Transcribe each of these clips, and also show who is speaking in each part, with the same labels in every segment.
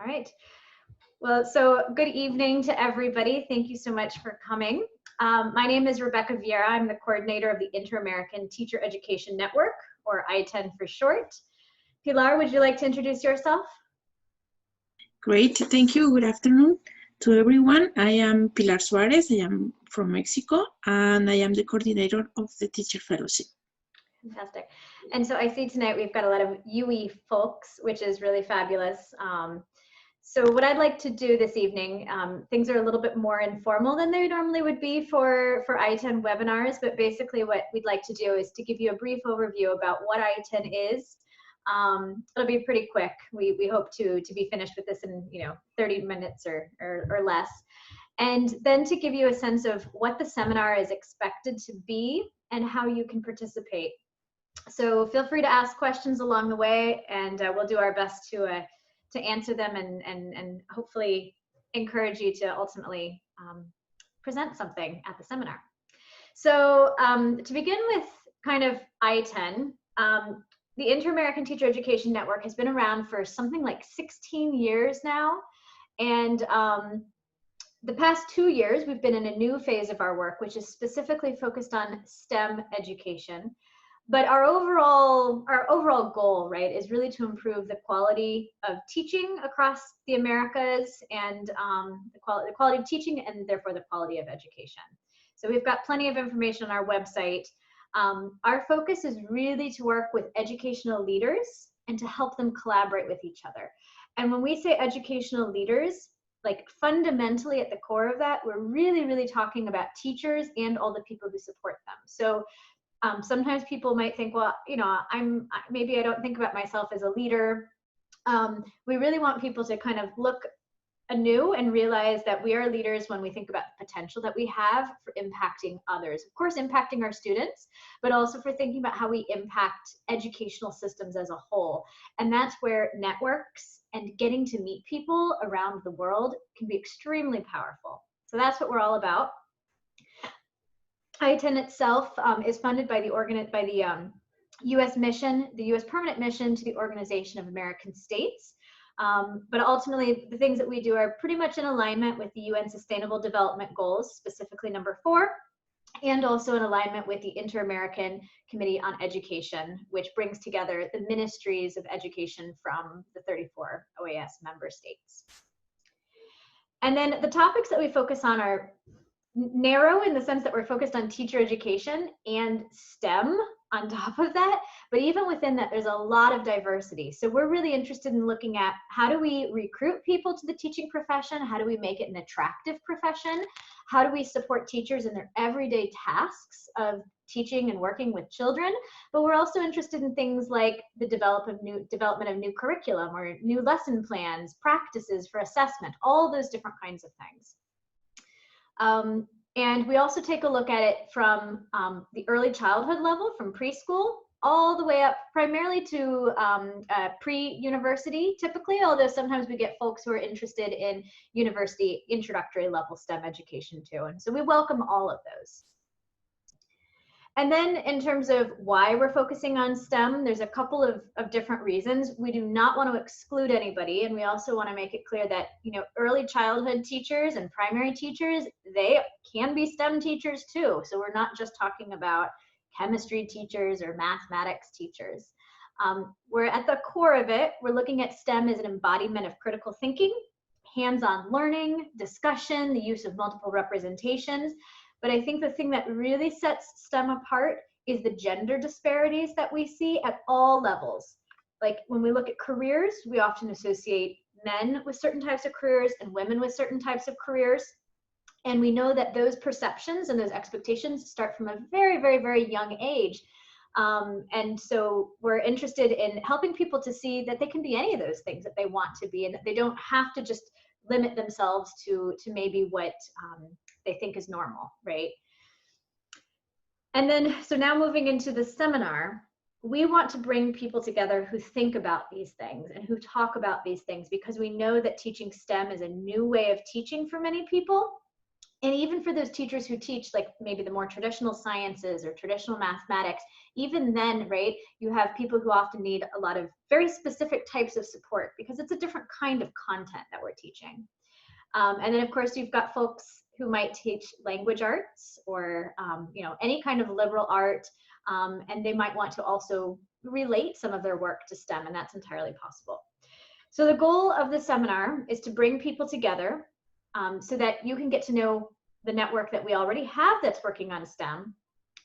Speaker 1: All right. Well, so good evening to everybody. Thank you so much for coming. My name is Rebecca Vieyra. I'm the coordinator of the Inter-American Teacher Education Network, or ITEN for short. Pilar, would you like to introduce yourself?
Speaker 2: Great, thank you. Good afternoon to everyone. I am Pilar Suárez. I am from Mexico, and I am the coordinator of the Teacher Fellowship.
Speaker 1: Fantastic. And so I see tonight we've got a lot of UE folks, which is really fabulous. So what I'd like to do this evening, things are a little bit more informal than they normally would be for ITEN webinars, but basically what we'd like to do is to give you a brief overview about what ITEN is. It'll be pretty quick. We hope to be finished with this in 30 minutes or less. And then to give you a sense of what the seminar is expected to be and how you can participate. So feel free to ask questions along the way, and we'll do our best to answer them and hopefully encourage you to ultimately present something at the seminar. So to begin with kind of ITEN, the Inter-American Teacher Education Network has been around for something like 16 years now. And the past 2 years, we've been in a new phase of our work, which is specifically focused on STEM education. But our overall goal, right, is really to improve the quality of teaching across the Americas and the quality of teaching and therefore the quality of education. So we've got plenty of information on our website. Our focus is really to work with educational leaders and to help them collaborate with each other. And when we say educational leaders, like fundamentally at the core of that, we're really talking about teachers and all the people who support them. So sometimes people might think, well, maybe I don't think about myself as a leader. We really want people to kind of look anew and realize that we are leaders when we think about the potential that we have for impacting others. Of course, impacting our students, but also for thinking about how we impact educational systems as a whole. And that's where networks and getting to meet people around the world can be extremely powerful. So that's what we're all about. ITEN itself is funded by the U.S. mission, the U.S. permanent mission to the Organization of American States. But ultimately, the things that we do are pretty much in alignment with the UN Sustainable Development Goals, specifically number 4, and also in alignment with the Inter-American Committee on Education, which brings together the ministries of education from the 34 OAS member states. And then the topics that we focus on are narrow in the sense that we're focused on teacher education and STEM on top of that, but even within that, there's a lot of diversity. So we're really interested in looking at how do we recruit people to the teaching profession? How do we make it an attractive profession? How do we support teachers in their everyday tasks of teaching and working with children? But we're also interested in things like the development of new curriculum or new lesson plans, practices for assessment, all those different kinds of things. And we also take a look at it from the early childhood level, from preschool, all the way up primarily to pre-university typically, although sometimes we get folks who are interested in university introductory level STEM education too. And so we welcome all of those. And then in terms of why we're focusing on STEM, there's a couple of different reasons. We do not want to exclude anybody, and we also want to make it clear that early childhood teachers and primary teachers, they can be STEM teachers too. So we're not just talking about chemistry teachers or mathematics teachers. We're at the core of it, we're looking at STEM as an embodiment of critical thinking, hands-on learning, discussion, the use of multiple representations. But I think the thing that really sets STEM apart is the gender disparities that we see at all levels. Like when we look at careers, we often associate men with certain types of careers and women with certain types of careers. And we know that those perceptions and those expectations start from a very young age. And so we're interested in helping people to see that they can be any of those things that they want to be, and that they don't have to just limit themselves to maybe what they think is normal, right? And then, so now moving into the seminar, we want to bring people together who think about these things and who talk about these things, because we know that teaching STEM is a new way of teaching for many people. And even for those teachers who teach like maybe the more traditional sciences or traditional mathematics, even then, right, you have people who often need a lot of very specific types of support because it's a different kind of content that we're teaching. And then of course you've got folks who might teach language arts or you know, any kind of liberal art, and they might want to also relate some of their work to STEM, and that's entirely possible. So the goal of the seminar is to bring people together so that you can get to know the network that we already have that's working on STEM.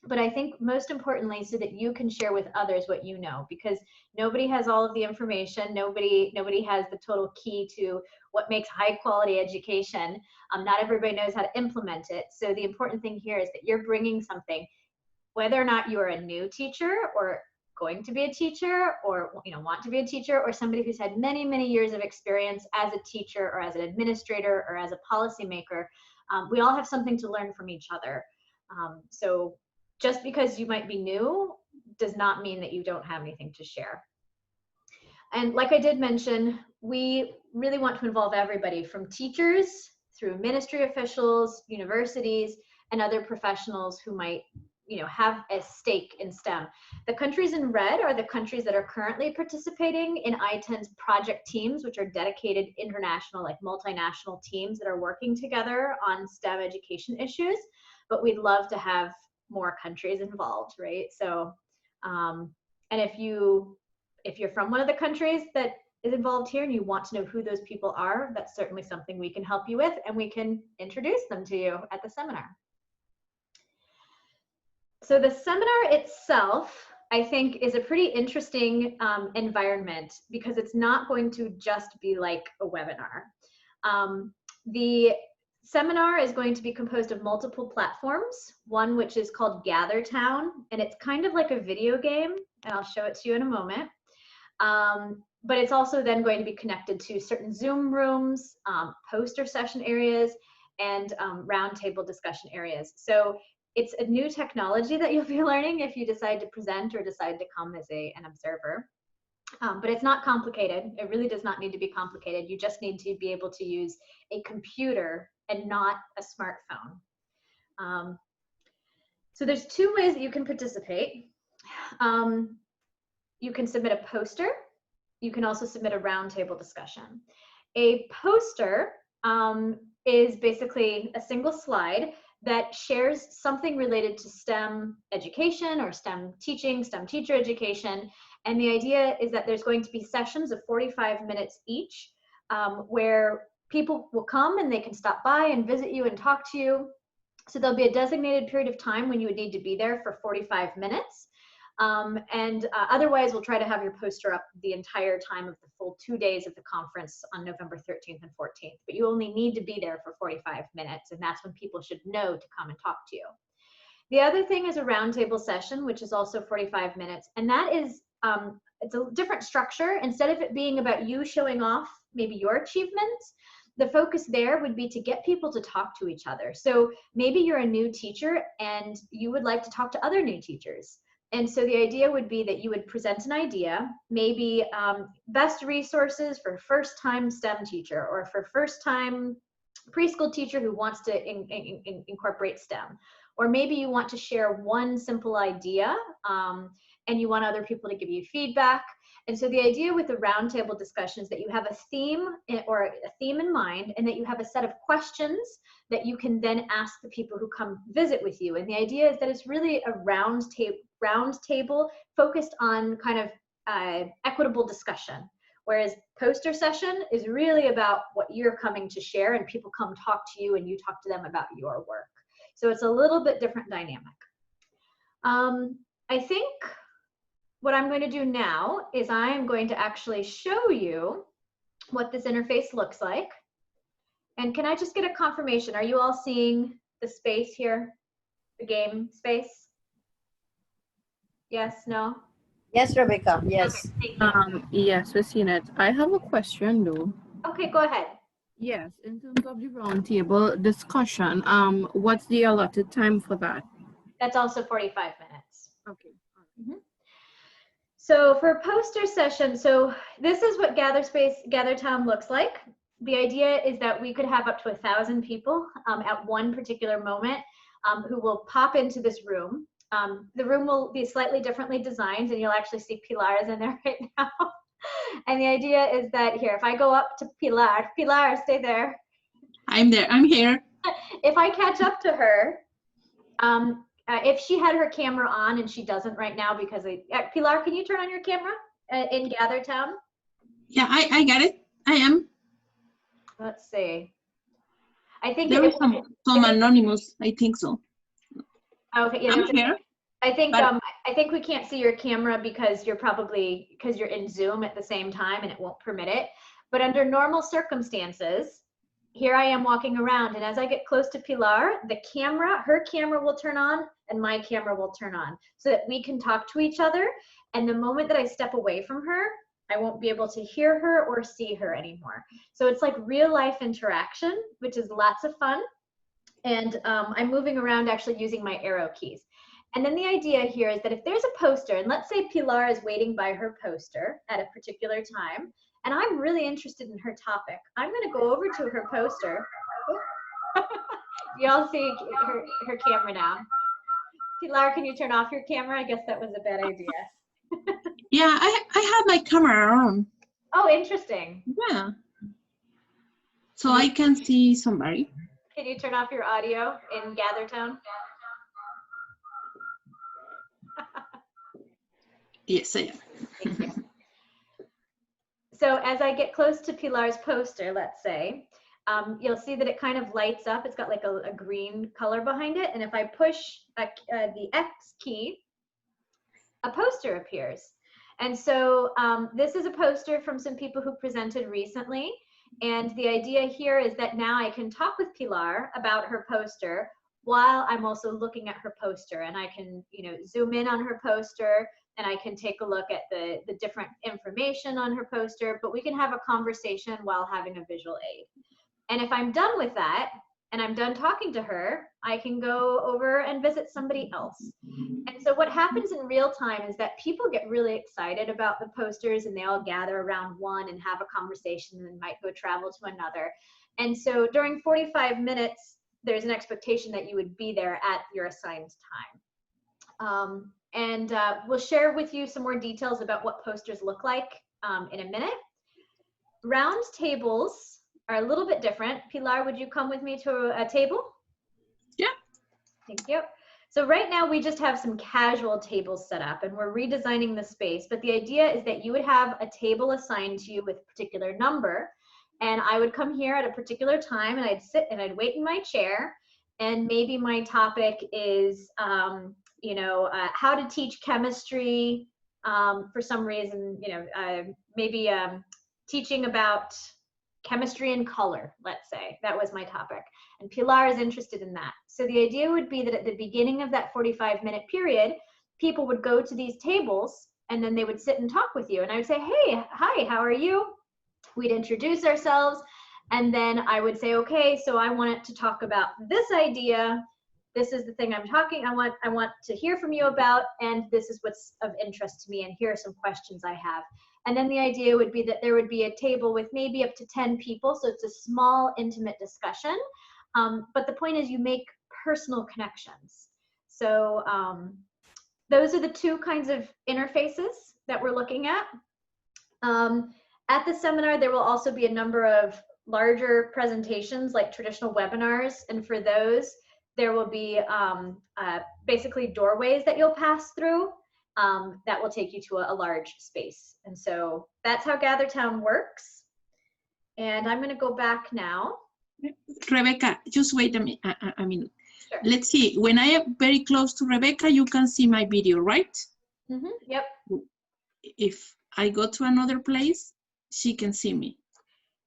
Speaker 1: But I think most importantly, so that you can share with others what you know, because nobody has all of the information. Nobody has the total key to what makes high quality education. Not everybody knows how to implement it. So the important thing here is that you're bringing something, whether or not you're a new teacher or going to be a teacher, or you know, want to be a teacher, or somebody who's had many years of experience as a teacher or as an administrator or as a policymaker. We all have something to learn from each other. So just because you might be new does not mean that you don't have anything to share. And like I did mention, we really want to involve everybody from teachers through ministry officials, universities, and other professionals who might, you know, have a stake in STEM. The countries in red are the countries that are currently participating in ITEN's project teams, which are dedicated international, like multinational teams that are working together on STEM education issues. But we'd love to have more countries involved, right? So, and if you're from one of the countries that is involved here and you want to know who those people are, that's certainly something we can help you with, and we can introduce them to you at the seminar. So the seminar itself, I think, is a pretty interesting environment because it's not going to just be like a webinar. The seminar is going to be composed of multiple platforms, one which is called Gather Town, and it's kind of like a video game, and I'll show it to you in a moment. But it's also then going to be connected to certain Zoom rooms, poster session areas, and roundtable discussion areas. So it's a new technology that you'll be learning if you decide to present or decide to come as an observer. But it's not complicated. It really does not need to be complicated. You just need to be able to use a computer and not a smartphone. So there's two ways that you can participate. You can submit a poster. You can also submit a roundtable discussion. A poster is basically a single slide that shares something related to STEM education or STEM teaching, STEM teacher education. And the idea is that there's going to be sessions of 45 minutes each, where people will come and they can stop by and visit you and talk to you. So there'll be a designated period of time when you would need to be there for 45 minutes. Otherwise, we'll try to have your poster up the entire time of the full 2 days of the conference on November 13th and 14th. But you only need to be there for 45 minutes, and that's when people should know to come and talk to you. The other thing is a roundtable session, which is also 45 minutes, and that is it's a different structure. Instead of it being about you showing off maybe your achievements, the focus there would be to get people to talk to each other. So maybe you're a new teacher and you would like to talk to other new teachers. And so the idea would be that you would present an idea, maybe best resources for first-time STEM teacher or for first-time preschool teacher who wants to incorporate STEM. Or maybe you want to share one simple idea and you want other people to give you feedback. And so the idea with the roundtable discussion is that you have a theme in mind, and that you have a set of questions that you can then ask the people who come visit with you. And the idea is that it's really a round table focused on kind of equitable discussion. Whereas poster session is really about what you're coming to share, and people come talk to you and you talk to them about your work. So it's a little bit different dynamic. I think what I'm going to do now is I'm going to actually show you what this interface looks like. And can I just get a confirmation? Are you all seeing the space here? The game space? Yes, no?
Speaker 3: Yes, Rebecca, yes.
Speaker 1: Okay,
Speaker 4: Yes, we've seen it. I have a question though.
Speaker 1: okay, go ahead.
Speaker 4: Yes, in terms of the roundtable discussion, what's the allotted time for that?
Speaker 1: That's also 45 minutes.
Speaker 4: Okay.
Speaker 1: Mm-hmm. So for a poster session, so this is what Gather Town looks like. the idea is that we could have up to 1,000 people at one particular moment who will pop into this room. The room will be slightly differently designed, and you'll actually see Pilar is in there right now. And the idea is that here, if I go up to Pilar, Pilar, stay there.
Speaker 2: I'm there. I'm here.
Speaker 1: If I catch up to her, if she had her camera on, and she doesn't right now because Pilar, can you turn on your camera in GatherTown?
Speaker 2: Yeah, I got it. I am.
Speaker 1: Let's see. I think
Speaker 2: There is some anonymous. I think so.
Speaker 1: Okay, yeah,
Speaker 2: I'm here.
Speaker 1: I think we can't see your camera because you're in Zoom at the same time and it won't permit it. But under normal circumstances, here I am walking around, and as I get close to Pilar, her camera will turn on and my camera will turn on so that we can talk to each other. And the moment that I step away from her, I won't be able to hear her or see her anymore. So it's like real life interaction, which is lots of fun. And I'm moving around actually using my arrow keys. And then the idea here is that if there's a poster, and let's say Pilar is waiting by her poster at a particular time, and I'm really interested in her topic, I'm gonna go over to her poster. You all see her camera now. Pilar, can you turn off your camera? I guess that was a bad idea.
Speaker 2: Yeah, I have my camera on.
Speaker 1: Oh, interesting.
Speaker 2: Yeah. So I can see somebody.
Speaker 1: Can you turn off your audio in GatherTown?
Speaker 2: Yes, I am.
Speaker 1: Thank you. So as I get close to Pilar's poster, let's say, you'll see that it kind of lights up. It's got like a green color behind it. And if I push the X key, a poster appears. And so this is a poster from some people who presented recently. And the idea here is that now I can talk with Pilar about her poster while I'm also looking at her poster, and I can, zoom in on her poster, and I can take a look at the different information on her poster, but we can have a conversation while having a visual aid. And if I'm done with that, and I'm done talking to her, I can go over and visit somebody else. And so what happens in real time is that people get really excited about the posters, and they all gather around one and have a conversation and might go travel to another. And so during 45 minutes, there's an expectation that you would be there at your assigned time. We'll share with you some more details about what posters look like in a minute. Round tables are a little bit different. Pilar, would you come with me to a table?
Speaker 2: Yeah.
Speaker 1: Thank you. So right now we just have some casual tables set up, and we're redesigning the space, but the idea is that you would have a table assigned to you with a particular number, and I would come here at a particular time, and I'd sit and I'd wait in my chair, and maybe my topic is how to teach chemistry for some reason, maybe teaching about chemistry and color, let's say. That was my topic. And Pilar is interested in that. So the idea would be that at the beginning of that 45-minute period, people would go to these tables, and then they would sit and talk with you. And I would say, hey, hi, how are you? We'd introduce ourselves, and then I would say, okay, so I wanted to talk about this idea. This is the thing I want to hear from you about, and this is what's of interest to me, and here are some questions I have. And then the idea would be that there would be a table with maybe up to 10 people, so it's a small, intimate discussion. But the point is you make personal connections. So those are the two kinds of interfaces that we're looking at. At the seminar, there will also be a number of larger presentations like traditional webinars, and for those, there will be basically doorways that you'll pass through that will take you to a large space. And so that's how GatherTown works. And I'm gonna go back now.
Speaker 2: Rebecca, just wait a minute.
Speaker 1: Sure.
Speaker 2: Let's see, when I am very close to Rebecca, you can see my video, right?
Speaker 1: Mm-hmm. Yep.
Speaker 2: If I go to another place, she can see me.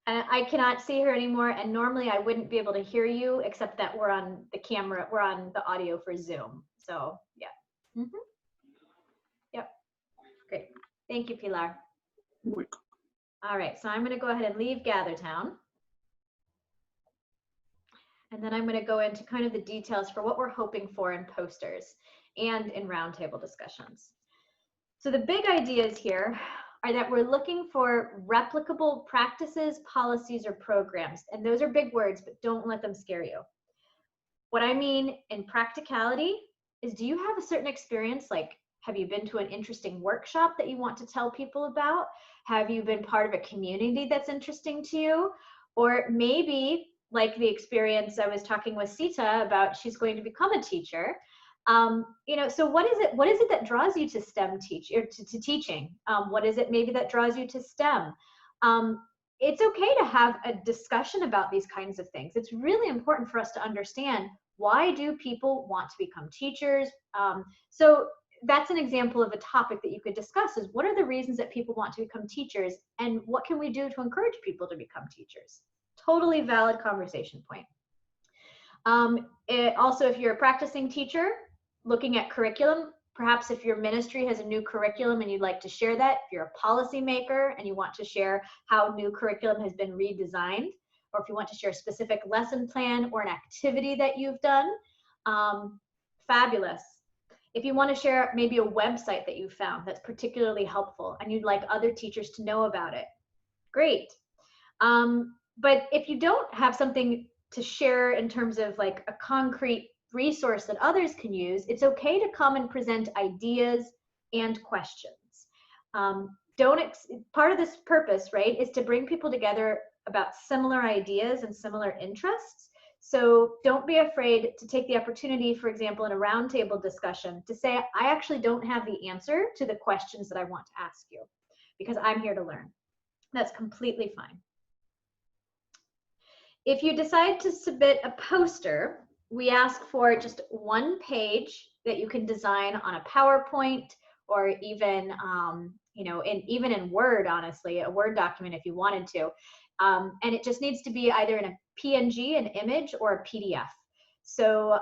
Speaker 1: I cannot see her anymore, and normally I wouldn't be able to hear you, except that we're on the camera, we're on the audio for Zoom. So yeah. Mm-hmm. Yep. Great. Thank you, Pilar.
Speaker 2: Welcome.
Speaker 1: All right, so I'm going to go ahead and leave GatherTown. And then I'm going to go into kind of the details for what we're hoping for in posters and in roundtable discussions. So the big ideas here are that we're looking for replicable practices, policies, or programs. And those are big words, but don't let them scare you. What I mean in practicality is, do you have a certain experience? Like, have you been to an interesting workshop that you want to tell people about? Have you been part of a community that's interesting to you? Or maybe, like the experience I was talking with Sita about, she's going to become a teacher. You know, so what is it that draws you to STEM to teaching? What is it maybe that draws you to STEM? It's okay to have a discussion about these kinds of things. It's really important for us to understand, why do people want to become teachers? So that's an example of a topic that you could discuss, is what are the reasons that people want to become teachers, and what can we do to encourage people to become teachers? Totally valid conversation point. Also, if you're a practicing teacher, looking at curriculum, perhaps if your ministry has a new curriculum and you'd like to share that, if you're a policymaker and you want to share how new curriculum has been redesigned, or if you want to share a specific lesson plan or an activity that you've done, fabulous. If you want to share maybe a website that you found that's particularly helpful and you'd like other teachers to know about it, great. But if you don't have something to share in terms of like a concrete resource that others can use, it's okay to come and present ideas and questions. Part of this purpose, right, is to bring people together about similar ideas and similar interests. So don't be afraid to take the opportunity, for example, in a roundtable discussion, to say, I actually don't have the answer to the questions that I want to ask you, because I'm here to learn. That's completely fine. If you decide to submit a poster, we ask for just one page that you can design on a PowerPoint, or even, you know, even in Word, honestly, a Word document if you wanted to. And it just needs to be either in a PNG, an image, or a PDF. So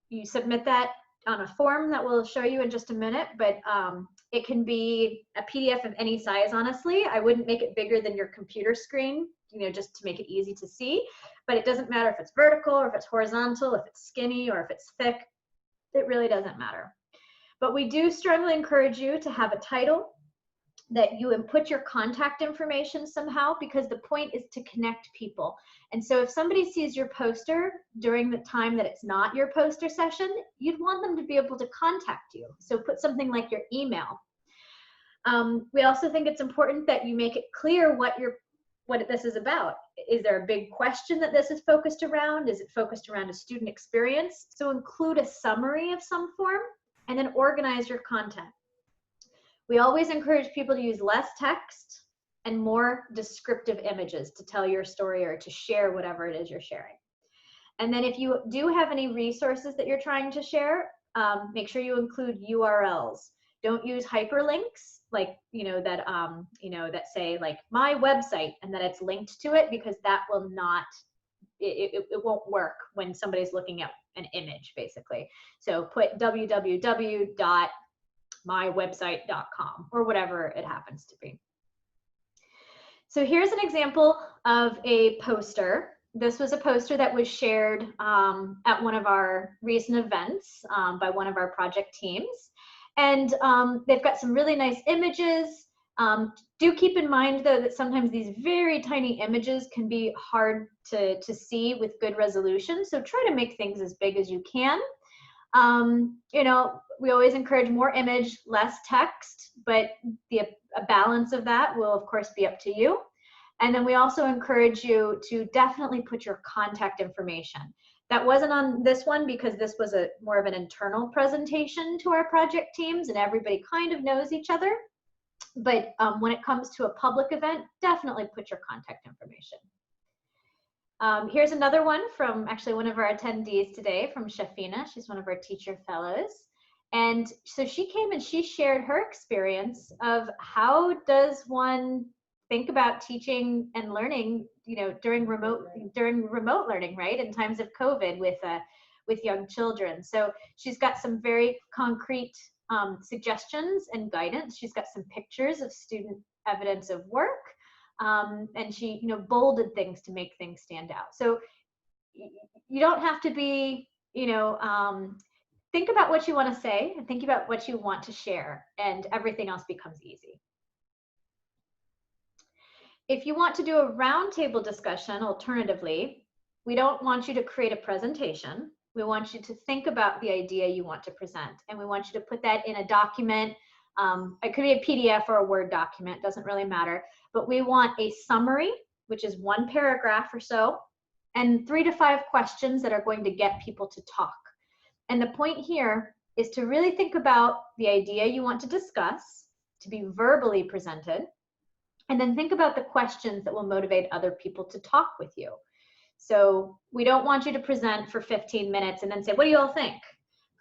Speaker 1: you submit that on a form that we'll show you in just a minute, but it can be a PDF of any size, honestly. I wouldn't make it bigger than your computer screen, you know, just to make it easy to see. But it doesn't matter if it's vertical or if it's horizontal, if it's skinny or if it's thick. It really doesn't matter. But we do strongly encourage you to have a title, that you input your contact information somehow, because the point is to connect people. And so if somebody sees your poster during the time that it's not your poster session, you'd want them to be able to contact you. So put something like your email. We also think it's important that you make it clear what this is about. Is there a big question that this is focused around? Is it focused around a student experience? So include a summary of some form, and then organize your content. We always encourage people to use less text and more descriptive images to tell your story or to share whatever it is you're sharing. And then if you do have any resources that you're trying to share, make sure you include URLs. Don't use hyperlinks, like, that say like my website and that it's linked to it, because that will not, it won't work when somebody's looking at an image, basically. So put www.mywebsite.com or whatever it happens to be. So here's an example of a poster. This was a poster that was shared at one of our recent events by one of our project teams. And they've got some really nice images. Do keep in mind, though, that sometimes these very tiny images can be hard to see with good resolution. So try to make things as big as you can. We always encourage more image, less text, but a balance of that will, of course, be up to you. And then we also encourage you to definitely put your contact information. That wasn't on this one because this was more of an internal presentation to our project teams, and everybody kind of knows each other. But when it comes to a public event, definitely put your contact information. Here's another one from actually one of our attendees today, from Shafina. She's one of our teacher fellows. And so she came and she shared her experience of how does one think about teaching and learning, during remote learning, right? In times of COVID with young children. So she's got some very concrete suggestions and guidance. She's got some pictures of student evidence of work. And she, bolded things to make things stand out. So you don't have to be, think about what you want to say and think about what you want to share, and everything else becomes easy. If you want to do a roundtable discussion, alternatively, we don't want you to create a presentation. We want you to think about the idea you want to present, and we want you to put that in a document. It could be a PDF or a Word document, doesn't really matter, but we want a summary, which is 1 paragraph or so, and 3 to 5 questions that are going to get people to talk. And the point here is to really think about the idea you want to discuss, to be verbally presented, and then think about the questions that will motivate other people to talk with you. So we don't want you to present for 15 minutes and then say, what do you all think?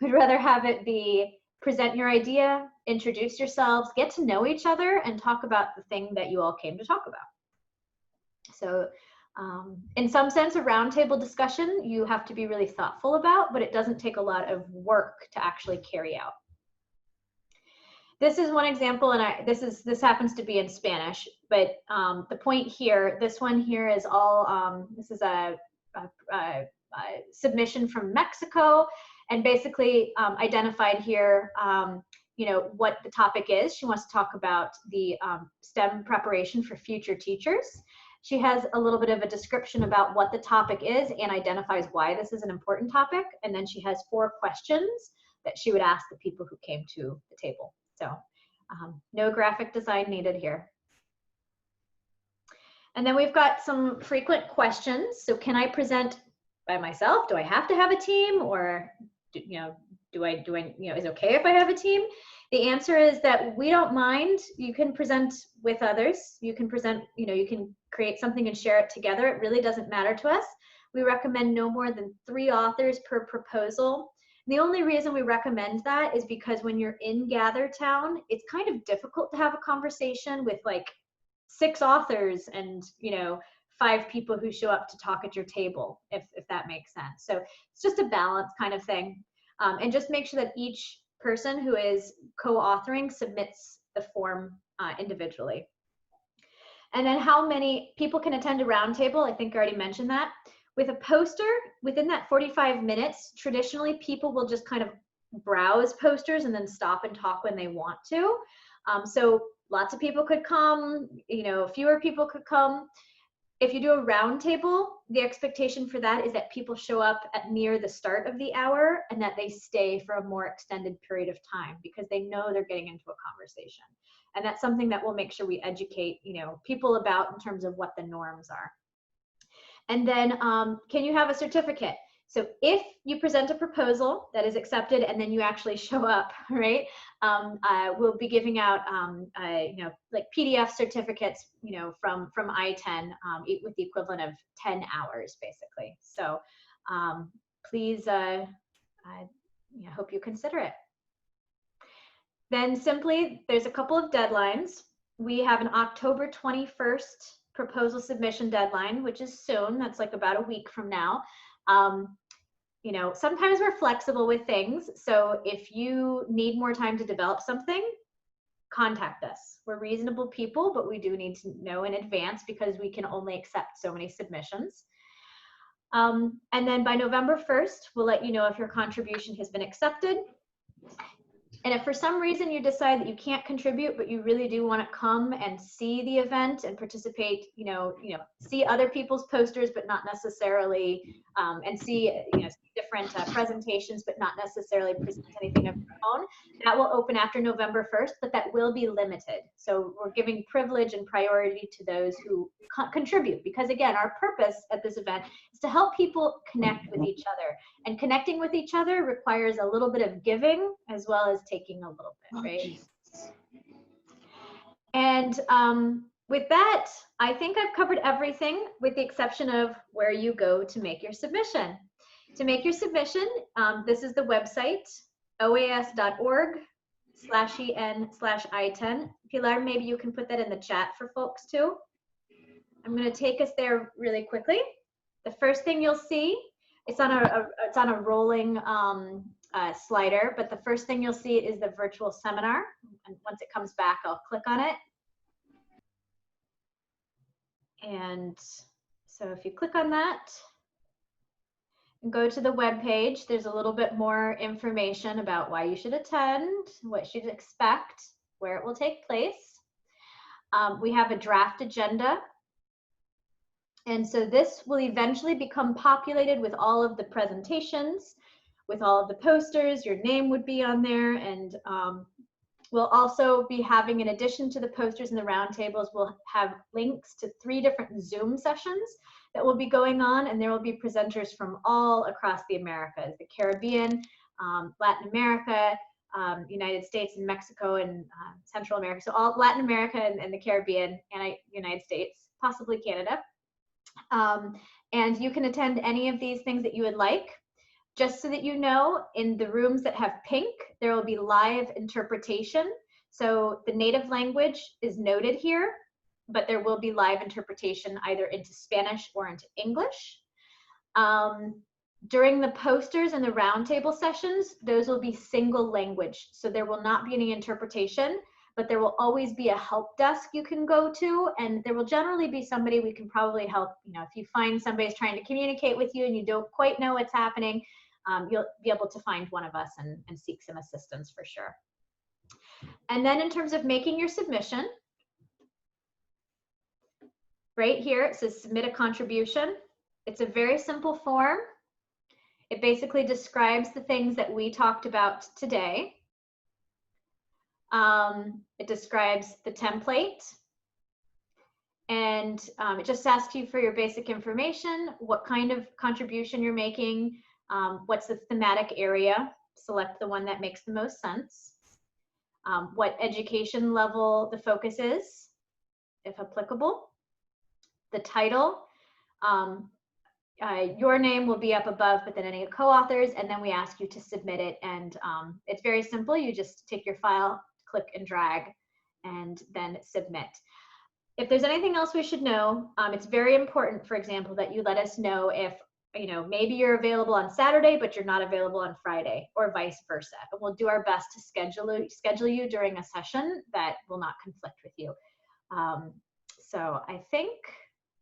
Speaker 1: We'd rather have it be present your idea, introduce yourselves, get to know each other, and talk about the thing that you all came to talk about. So in some sense, a roundtable discussion you have to be really thoughtful about, but it doesn't take a lot of work to actually carry out. This is one example, and this happens to be in Spanish, but the point here, this one here is all, this is a submission from Mexico, and basically identified here, you know, what the topic is. She wants to talk about the STEM preparation for future teachers. She has a little bit of a description about what the topic is and identifies why this is an important topic, and then she has 4 questions that she would ask the people who came to the table. So no graphic design needed here. And then we've got some frequent questions. So can I present by myself? Do I have to have a team? Or, you know, do I, you know, is it okay if I have a team? The answer is that we don't mind. You can present with others. You can present, you know, you can create something and share it together. It really doesn't matter to us. We recommend no more than 3 authors per proposal. The only reason we recommend that is because when you're in Gather Town, it's kind of difficult to have a conversation with like 6 authors and, you know, 5 people who show up to talk at your table, if that makes sense. So it's just a balance kind of thing. And just make sure that each person who is co-authoring submits the form individually. And then how many people can attend a roundtable? I think I already mentioned that. With a poster, within that 45 minutes, traditionally people will just kind of browse posters and then stop and talk when they want to. So lots of people could come, you know, fewer people could come. If you do a roundtable, the expectation for that is that people show up at near the start of the hour and that they stay for a more extended period of time because they know they're getting into a conversation. And that's something that we'll make sure we educate, you know, people about in terms of what the norms are. And then can you have a certificate? So if you present a proposal that is accepted and then you actually show up, right? We'll be giving out, you know, like PDF certificates, you know, from ITEN with the equivalent of 10 hours, basically. So please, I hope you consider it. Then simply, there's a couple of deadlines. We have an October 21st proposal submission deadline, which is soon. That's like about a week from now. You know, sometimes we're flexible with things. So if you need more time to develop something, contact us. We're reasonable people, but we do need to know in advance because we can only accept so many submissions. And then by November 1st, we'll let you know if your contribution has been accepted. And if for some reason you decide that you can't contribute, but you really do want to come and see the event and participate, you know, see other people's posters, but not necessarily, and see, you know, different presentations, but not necessarily present anything of your own, that will open after November 1st, but that will be limited. So we're giving privilege and priority to those who contribute, because again, our purpose at this event is to help people connect with each other, and connecting with each other requires a little bit of giving as well as taking a little bit, right? And with that, I think I've covered everything with the exception of where you go to make your submission. To make your submission, this is the website, oas.org/en/ITEN. Pilar, maybe you can put that in the chat for folks too. I'm going to take us there really quickly. The first thing you'll see, it's on a rolling slider, but the first thing you'll see is the virtual seminar. And once it comes back, I'll click on it. And so if you click on that and go to the web page, there's a little bit more information about why you should attend, what you should expect, where it will take place. We have a draft agenda And so this will eventually become populated with all of the presentations, with all of the posters. Your name would be on there, and we'll also be having, in addition to the posters and the roundtables, we'll have links to 3 different Zoom sessions that will be going on, and there will be presenters from all across the Americas, the Caribbean, Latin America, United States and Mexico and Central America. So all Latin America and the Caribbean and United States, possibly Canada. And you can attend any of these things that you would like. Just so that you know, in the rooms that have pink, there will be live interpretation. So the native language is noted here, but there will be live interpretation either into Spanish or into English. During the posters and the roundtable sessions, those will be single language. So there will not be any interpretation, but there will always be a help desk you can go to, and there will generally be somebody we can probably help. You know, if you find somebody's trying to communicate with you and you don't quite know what's happening, you'll be able to find one of us and seek some assistance for sure. And then in terms of making your submission, right here it says submit a contribution. It's a very simple form. It basically describes the things that we talked about today. It describes the template, and it just asks you for your basic information, what kind of contribution you're making, what's the thematic area, select the one that makes the most sense, what education level the focus is, if applicable, the title, your name will be up above, but then any co-authors, and then we ask you to submit it. And it's very simple. You just take your file, click and drag, and then submit. If there's anything else we should know, it's very important, for example, that you let us know if, you know, maybe you're available on Saturday, but you're not available on Friday, or vice versa. And we'll do our best to schedule you during a session that will not conflict with you. So I think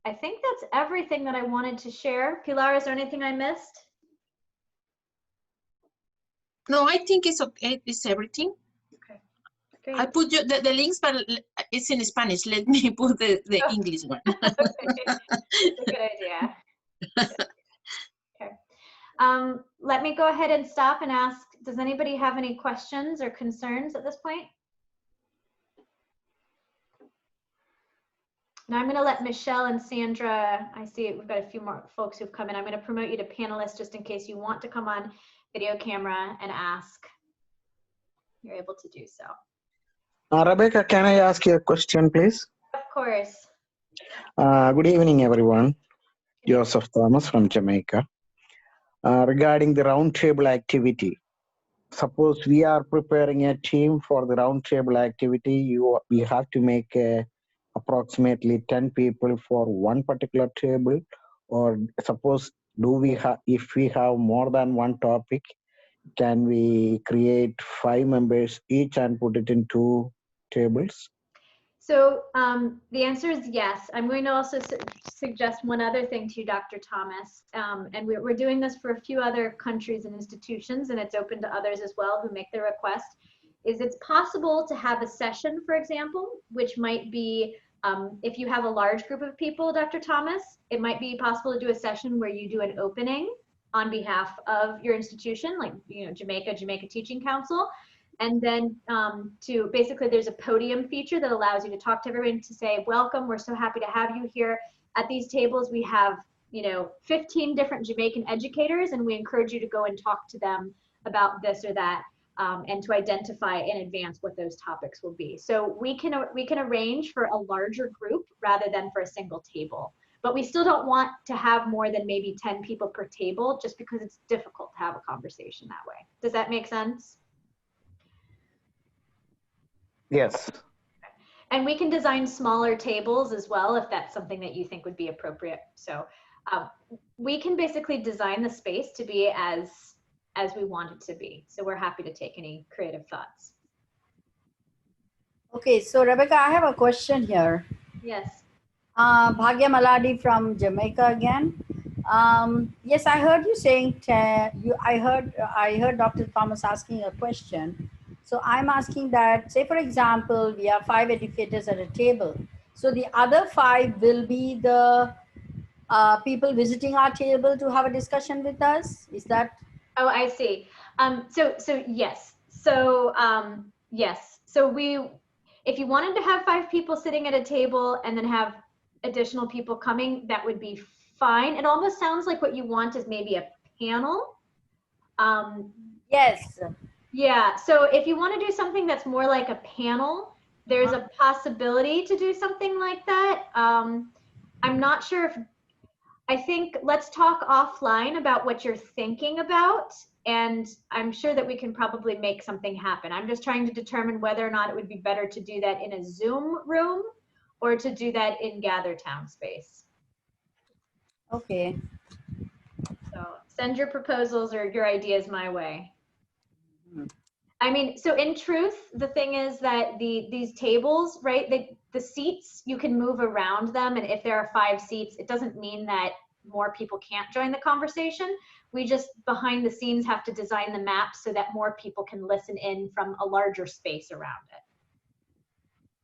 Speaker 1: that's everything that I wanted to share. Pilar, is there anything I missed?
Speaker 2: No, I think it's okay. It's everything.
Speaker 1: Okay, great.
Speaker 2: I put you the links, but it's in Spanish. Let me put the English one.
Speaker 1: Okay. That's a good idea. Okay. Let me go ahead and stop and ask, does anybody have any questions or concerns at this point? Now I'm going to let Michelle and Sandra, I see we've got a few more folks who've come in. I'm going to promote you to panelists just in case you want to come on video camera and ask. You're able to do so.
Speaker 5: Rebecca, can I ask you a question, please?
Speaker 1: Of course.
Speaker 5: Good evening, everyone. Joseph Thomas from Jamaica. Regarding the roundtable activity, suppose we are preparing a team for the roundtable activity. We have to make approximately 10 people for one particular table, or suppose if we have more than one topic, can we create 5 members each and put it in 2 tables?
Speaker 1: So the answer is yes. I'm going to also suggest one other thing to you, Dr. Thomas, and we're doing this for a few other countries and institutions, and it's open to others as well who make the request. Is it's possible to have a session, for example, which might be, if you have a large group of people, Dr. Thomas, it might be possible to do a session where you do an opening on behalf of your institution, like, you know, Jamaica Teaching Council. And then to basically, there's a podium feature that allows you to talk to everyone, to say, welcome, we're so happy to have you here. At these tables, we have, you know, 15 different Jamaican educators, and we encourage you to go and talk to them about this or that, and to identify in advance what those topics will be. So we can arrange for a larger group rather than for a single table. But we still don't want to have more than maybe 10 people per table, just because it's difficult to have a conversation that way. Does that make sense?
Speaker 5: Yes.
Speaker 1: And we can design smaller tables as well, if that's something that you think would be appropriate. So we can basically design the space to be as we want it to be. So we're happy to take any creative thoughts.
Speaker 3: Okay, so Rebecca, I have a question here.
Speaker 1: Yes.
Speaker 3: Bhagya Maladi from Jamaica again. Yes, I heard you saying, I heard Dr. Thomas asking a question. So I'm asking that, say for example, we have 5 educators at a table. So the other 5 will be the people visiting our table to have a discussion with us? Is that?
Speaker 1: Oh, I see. So yes. So yes. So if you wanted to have 5 people sitting at a table and then have additional people coming, that would be fine. It almost sounds like what you want is maybe a panel.
Speaker 3: Yes.
Speaker 1: Yeah. So if you want to do something that's more like a panel, there's a possibility to do something like that. I'm not sure if, I think let's talk offline about what you're thinking about, and I'm sure that we can probably make something happen. I'm just trying to determine whether or not it would be better to do that in a Zoom room or to do that in Gather Town space.
Speaker 3: Okay.
Speaker 1: So send your proposals or your ideas my way.
Speaker 3: Mhm.
Speaker 1: I mean, so in truth, the thing is that these tables, right, the seats, you can move around them. And if there are 5 seats, it doesn't mean that more people can't join the conversation. We just behind the scenes have to design the map so that more people can listen in from a larger space around it.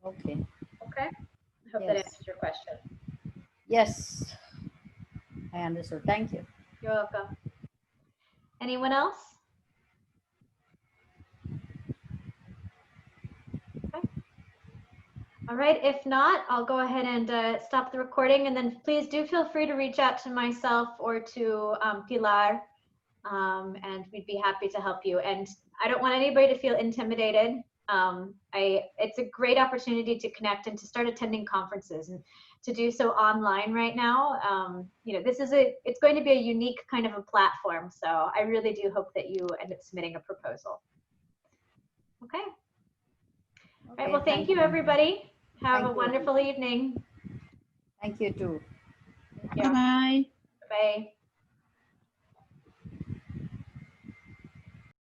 Speaker 3: Okay.
Speaker 1: Okay. I hope
Speaker 3: Yes.
Speaker 1: that answers your question.
Speaker 3: Yes. I understood. Thank you.
Speaker 1: You're welcome. Anyone else? Okay. All right, if not, I'll go ahead and stop the recording, and then please do feel free to reach out to myself or to Pilar, and we'd be happy to help you. And I don't want anybody to feel intimidated. It's a great opportunity to connect and to start attending conferences, and to do so online right now. You know, it's going to be a unique kind of a platform. So I really do hope that you end up submitting a proposal. Okay. All right, well, thank you, everybody. Have a wonderful evening.
Speaker 3: Thank you too.
Speaker 1: Thank you.
Speaker 2: Bye-bye.
Speaker 1: Bye.